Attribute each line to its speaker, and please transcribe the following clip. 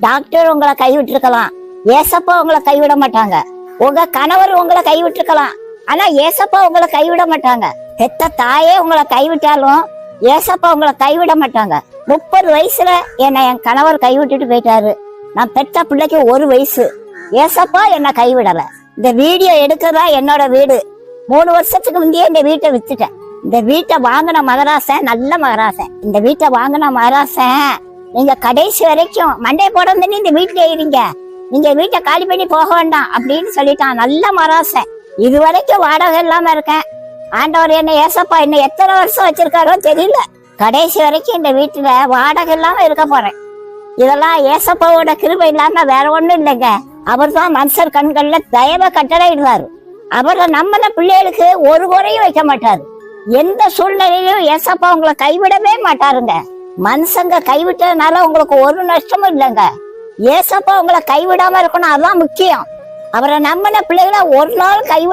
Speaker 1: Doctor உங்களை கைவிட்டிருக்கலாம், ஏசப்பா உங்களை கைவிட மாட்டாங்க. உங்க கணவர் உங்களை கைவிட்டிருக்கலாம், ஆனா ஏசப்பா உங்களை கைவிட மாட்டாங்க. பெத்த தாயே உங்களை கைவிட்டாலும் ஏசப்பா உங்களை கைவிட மாட்டாங்க. 30 வயசுல என்னை என் கணவர் கைவிட்டுட்டு போயிட்டாரு. நான் பெத்த பிள்ளைக்கு 1 வயசு. ஏசப்பா என்னை கைவிடல. இந்த வீடியோ எடுக்கிறதா என்னோட வீடு. 3 வருஷத்துக்கு முந்தையே இந்த வீட்டை வித்துட்டேன். இந்த வீட்டை வாங்கின மகராசன் நல்ல மகராசன். இந்த வீட்டை வாங்கின மகராசன் நீங்க கடைசி வரைக்கும் மண்டே போட வந்து இந்த வீட்டுல இருங்க, நீங்க வீட்டை காலி பண்ணி போக வேண்டாம் அப்படின்னு சொல்லிட்டான். நல்ல மகராசன். இது வரைக்கும் வாடகை இல்லாம இருக்கேன். ஆண்டவர் என்ன ஏசப்பா என்ன எத்தனை வருஷம் வச்சிருக்காரோ தெரியல. கடைசி வரைக்கும் இந்த வீட்டுல வாடகை இல்லாம இருக்க போறேன். இதெல்லாம் ஏசப்பாவோட கிருபை இல்லாம வேற ஒண்ணும் இல்லைங்க. அவர் தான் மனுஷர் கண்கள்ல தயவ கட்டளையிடுவாரு. அவரை நம்மள பிள்ளைகளுக்கு ஒரு குறையும் வைக்க மாட்டாரு. எந்த சூழ்நிலையிலும் ஏசப்பா உங்களை கைவிடவே மாட்டாருங்க. மனுஷங்க கைவிட்டதுனால உங்களுக்கு ஒரு நஷ்டமும் இல்லைங்க. ஏசப்பா உங்களை கைவிடாம இருக்கணும், அதுதான் முக்கியம். அவரை நம்மள பிள்ளைகளை ஒரு நாள் கைவிட